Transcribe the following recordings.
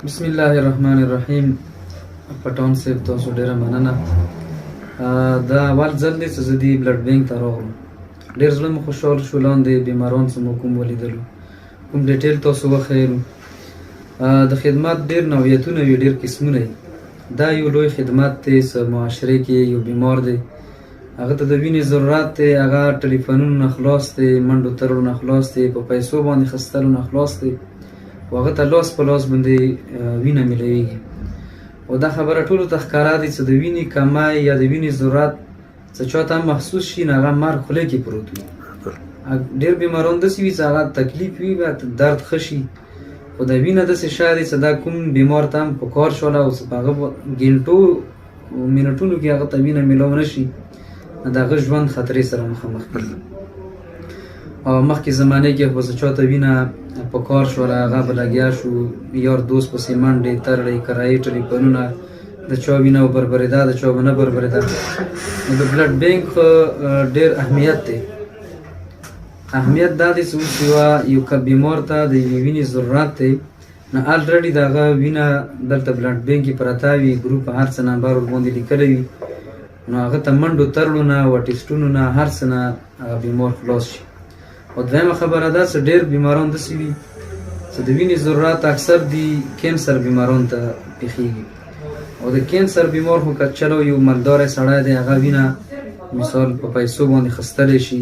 بسم الله الرحمن الرحیم. پټان صاحب تاسو ډیره مننه. دا اول ځل دی چې زه دې بلډ بینک ته راغلم. ډېر زړه مې خوشحال شو. لاندې بیماران څه مو کوم ولیدلو، کوم ډیټیل تاسو وښیلو. د خدمات ډېر نوعیتونه وي، ډېر قسمونه وي. دا یو لوی خدمت دی چې معاشرې کې یو بیمار دی، هغه ته د وینې ضرورت دی، هغه ټلیفونونو نه خلاص دی، منډو ترلو نه خلاص دی، په پیسو باندې خستلو نه خلاص دی، او هغه ته لاس په لاس باندې وینه میلویږي. او دا خبره ټولو ته ښکاره دی چې د وینې کمی یا د وینې ضرورت څه چاته محسوس شي نو هغه مرګ خولې کې پروت وي. ډېر بیماران داسې وي چې هغه تکلیف وي، درد ښه شي، خو د وینه داسې شی دی چې دا کوم بیمار ته هم په کار شوله او په هغه ګنټو منټونو کې هغه ته وینه میلاو نه شي، نو د هغه ژوند خطرې سره مخامخ کېږي. او مخکې زمانې کې خو چې چاته وینه په کار شوله هغه به لګیا شو، یار دوست پسې منډې ترړې کرایې ټلیفونونه، د چا وینه بربرېده، د چا به نه بربرېده. نو د بلډ بینک ډېر اهمیت دی. اهمیت دا دی چې اوس یو بیمار ته د یوې وینې ضرورت دی، نو الریډي د هغه وینه دلته بلډ بینک کې پرته وي، ګروپ هر څه نمبر ورباندې لیکلی وي، نو هغه ته منډو ترړو نه او ټېسټونو نه هر څه نه هغه بیمار خلاص شي. او دویمه خبره ده چې ډېر بیماران داسې وي چې د وینې ضرورت اکثر د کینسر بیماران ته پېښېږي. او د کینسر بیمار خو که چلو یو مالداره سړی دی، هغه وینه مثال په پیسو باندې خستلی شي،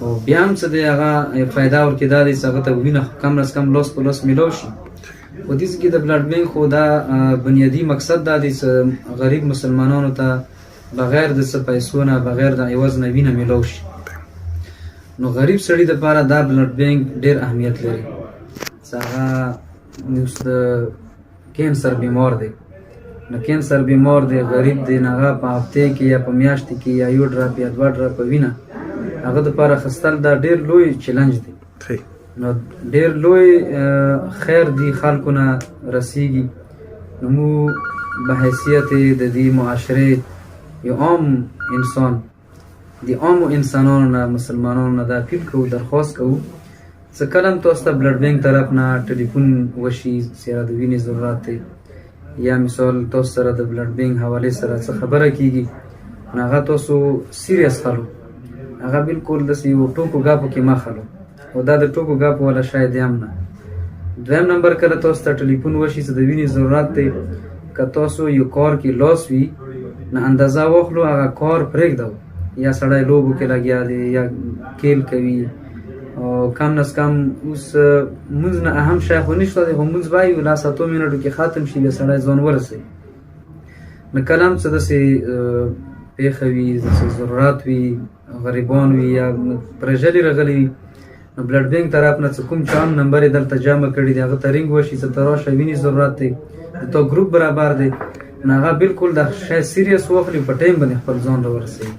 او بیا هم څه دی هغه فایده ورکې دا دی چې هغه ته وینه کم از کم لاس په لاس میلاو شي. خو دې کې د بلډ بینک خو دا بنیادي مقصد دا دی چې غریب مسلمانانو ته بغیر د څه پیسو نه، بغیر د عوض نه وینه میلاو شي. نو غریب سړي دپاره دا بلډ بینک ډېر اهمیت لري چې هغه اوس د کینسر بیمار دی. نو کینسر بیمار دی، غریب دی، نو هغه په هفتې کې یا په میاشتې کې یا یو ډراپ یا دوه ډراپه وینه هغه دپاره خستل دا ډېر لوی چلنج دی. نو ډېر لوی خیر دی خلکو نه رسیږي. نو مو به حیثیت د دې معاشرې یو عام انسان، د عامو انسانانو نه، مسلمانانو نه دا اپیل کوو، درخواست کوو چې کله هم تاسو ته بلډ بینک طرف نه ټلیفون وشي چې د وینې ضرورت دی، یا مثال تاسو سره د بلډ بینک حوالې سره څه خبره کېږي، نو هغه تاسو سیریس خلو، هغه بالکل داسې یو ټوکو ګاپو کې مه خلو، او دا د ټوکو ګاپو والا شاید هم نه. دویم نمبر کله تاسو ته ټلیفون وشي چې د وینې ضرورت دی، که تاسو یو کار کې لاس وي نو اندازه واخلو، هغه کار پرېږدو، یا سړی لوبو کې لګیا دی یا کیل کوي، او کم نس کم اوس مونځ نه اهم شی خو نشته دی، خو مونځ وایو لس اتو منټو کې ختم شي، بیا سړی ځان ورسوي. نو کله هم څه داسې پېښه وي، داسې ضرورت وي، غریبان وي یا پرژلې راغلی وي، نو بلډ بینک طرف نه څه کوم چې هم نمبر یې دلته جمع کړي دي هغه ته رینګ وشي چې ته راشه، وینې ضرورت دی، د تا ګروپ برابر دی، نو هغه بالکل د شی سیریس واخلي، په ټایم باندې خپل ځان راورسوي.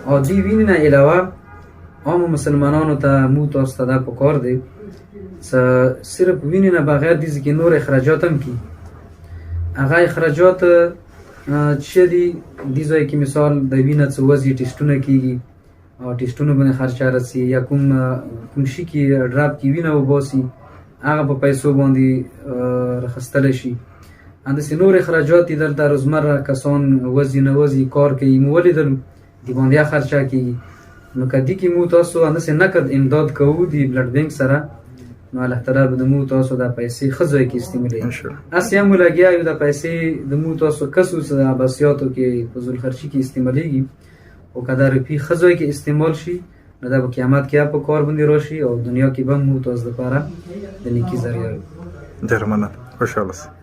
او دې وینې نه علاوه عامو مسلمانانو ته مو تاسو ته دا پکار دی چې صرف وینې نه بغیر دې کې نور اخراجات هم کړي. هغه اخراجات چې دي دې ځای کې مثال د وینه څه وځي، ټېسټونه کېږي، او ټېسټونو باندې خرچه رسي، یا کوم شي کې ډراپ کې وینه وباسي هغه په پیسو باندې راخیستلی شي. همداسې نور اخراجات دي دلته روزمره کسان وځي نه وځي کار کوي، مو ولیدلو دې باندې خرچه کېږي. نو که دې کې مو تاسو همداسې نقد امداد کوو د بلډ بینک سره، نو الله تعالی به د مو تاسو دا پیسې ښه ځای کې استعمالوي. هسې هم مو لګیا یو دا پیسې د مو تاسو کسو څه عباسیاتو کې فضول خرچي کې استعمالېږي، او که دا روپۍ ښه ځای کې استعمال شي نو دا به قیامت کې په کار باندې راشي، او دنیا کې به مو تاسو دپاره د نیکي ذریعه وي. ډېره مننه، خوشحاله اوسئ.